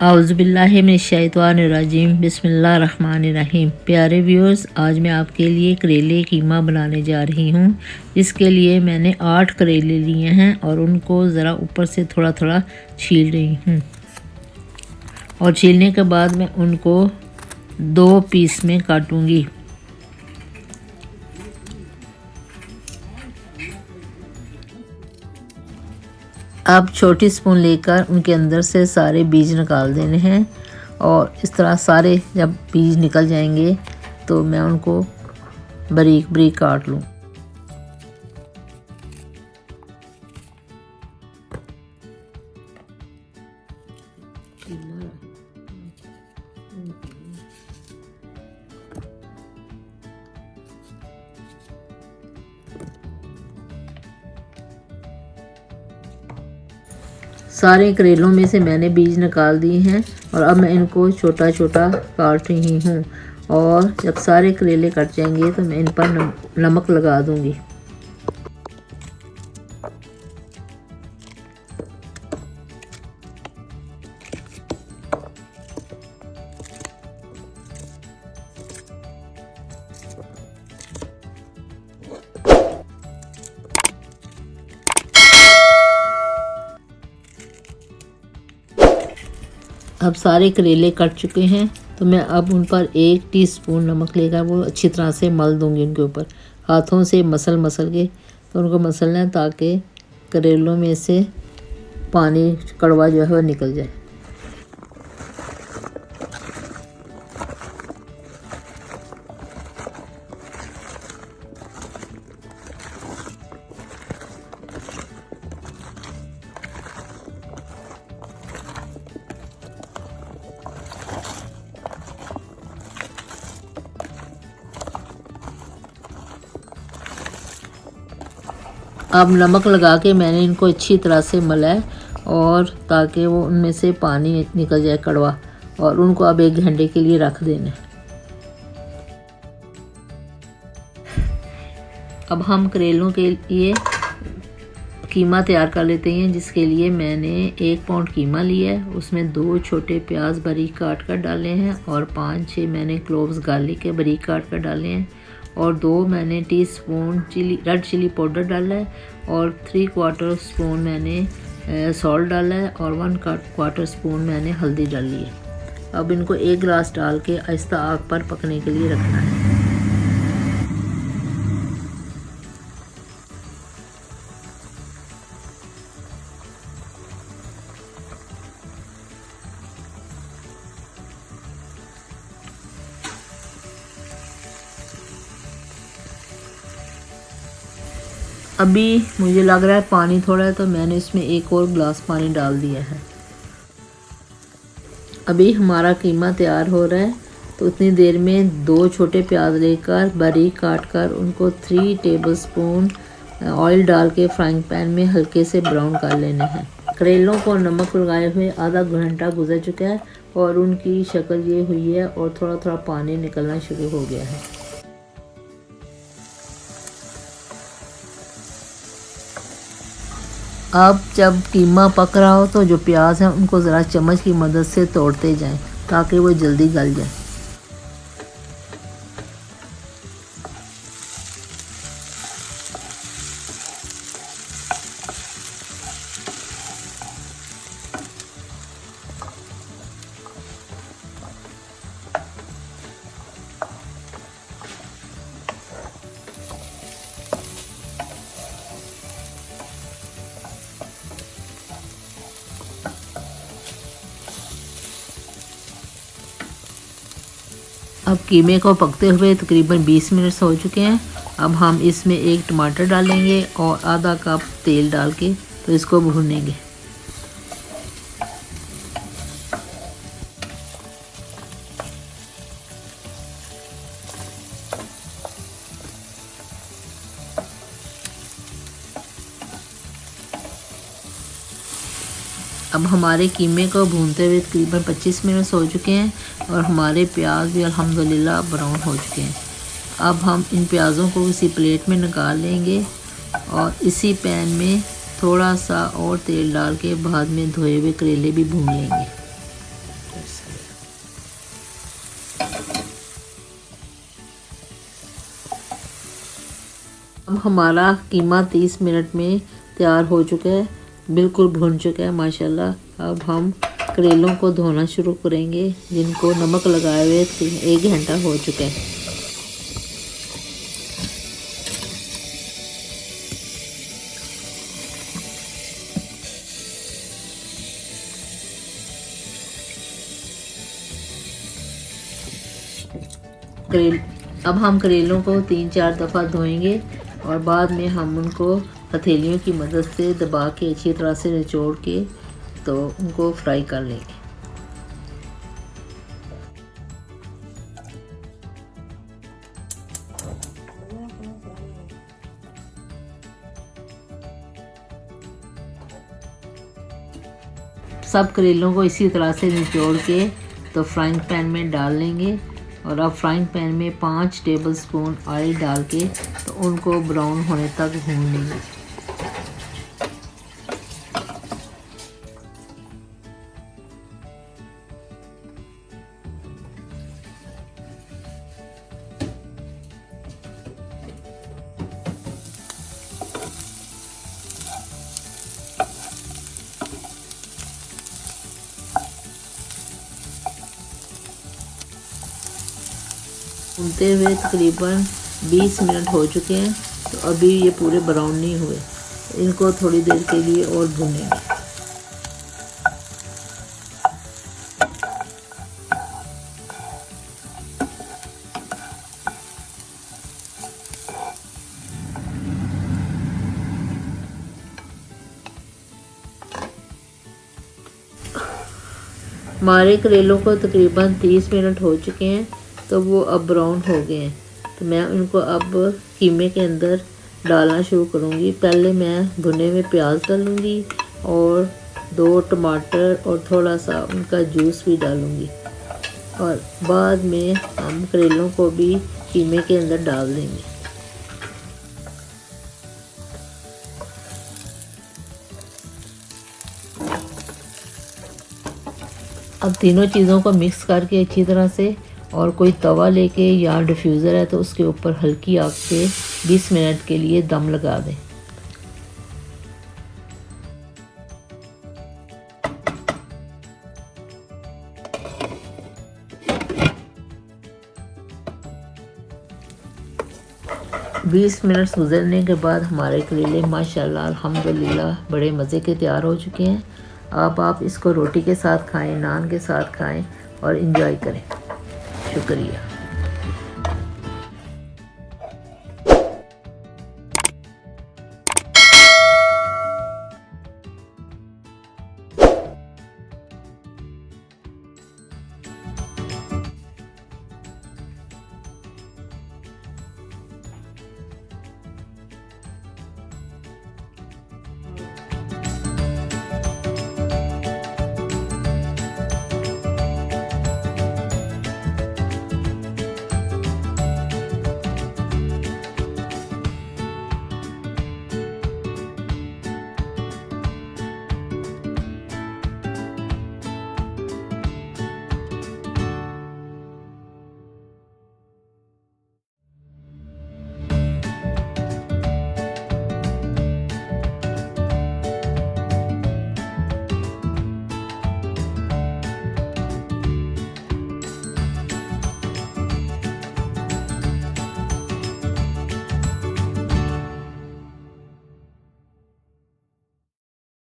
आउज़ुबिल्लाहिमिनश्शैतानिर्रजीम बिस्मिल्लाहिर्रहमानिर्रहीम। प्यारे व्यूअर्स, आज मैं आपके लिए करेले कीमा बनाने जा रही हूँ। इसके लिए मैंने 8 करेले लिए हैं और उनको ज़रा ऊपर से थोड़ा थोड़ा छील रही हूँ। और छीलने के बाद मैं उनको 2 पीस में काटूँगी। अब छोटी स्पून लेकर उनके अंदर से सारे बीज निकाल देने हैं और इस तरह सारे जब बीज निकल जाएंगे तो मैं उनको बारीक बारीक काट लूँ। सारे करेलों में से मैंने बीज निकाल दिए हैं और अब मैं इनको छोटा छोटा काट रही हूँ। और जब सारे करेले कट जाएंगे तो मैं इन पर नमक लगा दूँगी। अब सारे करेले कट चुके हैं तो मैं अब उन पर 1 टीस्पून नमक लेकर वो अच्छी तरह से मल दूंगी। उनके ऊपर हाथों से मसल के तो उनको मसलना है ताकि करेलों में से पानी कड़वा जो है वह निकल जाए। अब नमक लगा के मैंने इनको अच्छी तरह से मला है और ताकि वो उनमें से पानी निकल जाए कड़वा, और उनको अब 1 घंटे के लिए रख देना। अब हम करेलों के लिए कीमा तैयार कर लेते हैं, जिसके लिए मैंने 1 पाउंड कीमा लिया है। उसमें 2 छोटे प्याज बारीक काट कर डाले हैं और 5-6 मैंने क्लोव्स गार्लिक के बारीक काट कर डाले हैं और 2 मैंने टीस्पून रेड चिली पाउडर डाला है और 3/4 स्पून मैंने सॉल्ट डाला है और 1/4 स्पून मैंने हल्दी डाली है। अब इनको 1 गिलास डाल के आहिस्ता आग पर पकने के लिए रखना है। अभी मुझे लग रहा है पानी थोड़ा है तो मैंने इसमें 1 और गिलास पानी डाल दिया है। अभी हमारा कीमा तैयार हो रहा है तो उतनी देर में 2 छोटे प्याज लेकर बारीक काट कर उनको 3 टेबलस्पून ऑयल डाल के फ्राइंग पैन में हल्के से ब्राउन कर लेने हैं। करेलों को नमक लगाए हुए आधा घंटा गुजर चुका है और उनकी शक्ल ये हुई है और थोड़ा थोड़ा पानी निकलना शुरू हो गया है। अब जब कीमा पक रहा हो तो जो प्याज हैं उनको ज़रा चम्मच की मदद से तोड़ते जाएं ताकि वो जल्दी गल जाए। अब कीमे को पकते हुए तकरीबन 20 मिनट हो चुके हैं। अब हम इसमें 1 टमाटर डालेंगे और आधा कप तेल डाल के तो इसको भूनेंगे। अब हमारे कीमे को भूनते हुए तकरीबन 25 मिनट हो चुके हैं और हमारे प्याज भी अल्हम्दुलिल्लाह ब्राउन हो चुके हैं। अब हम इन प्याज़ों को किसी प्लेट में निकाल लेंगे और इसी पैन में थोड़ा सा और तेल डाल के बाद में धोए हुए करेले भी भून लेंगे। अब हमारा कीमा 30 मिनट में तैयार हो चुका है, बिल्कुल भुन चुका है माशाल्लाह। अब हम करेलों को धोना शुरू करेंगे, जिनको नमक लगाए हुए 1 घंटा हो चुका है। अब हम करेलों को 3-4 दफ़ा धोएंगे और बाद में हम उनको हथेलियों की मदद से दबा के अच्छी तरह से निचोड़ के तो उनको फ्राई कर लेंगे। सब करेलों को इसी तरह से निचोड़ के तो फ्राइंग पैन में डाल लेंगे और अब फ्राइंग पैन में 5 टेबलस्पून ऑयल डाल के तो उनको ब्राउन होने तक भून लेंगे। भूनते हुए तकरीबन 20 मिनट हो चुके हैं, तो अभी ये पूरे ब्राउन नहीं हुए, इनको थोड़ी देर के लिए और भूनेंगे। हमारे करेलों को तकरीबन 30 मिनट हो चुके हैं, तो वो अब ब्राउन हो गए हैं। तो मैं उनको अब कीमे के अंदर डालना शुरू करूँगी। पहले मैं भुने हुए प्याज डालूँगी और 2 टमाटर और थोड़ा सा उनका जूस भी डालूँगी और बाद में हम करेलों को भी कीमे के अंदर डाल देंगे। अब तीनों चीज़ों को मिक्स करके अच्छी तरह से, और कोई तवा लेके या डिफ्यूज़र है तो उसके ऊपर हल्की आंच पे 20 मिनट के लिए दम लगा दें। बीस मिनट गुजरने के बाद हमारे करेले माशाल्लाह अल्हम्दुलिल्लाह बड़े मज़े के तैयार हो चुके हैं। अब आप इसको रोटी के साथ खाएं, नान के साथ खाएं और इंजॉय करें। शुक्रिया।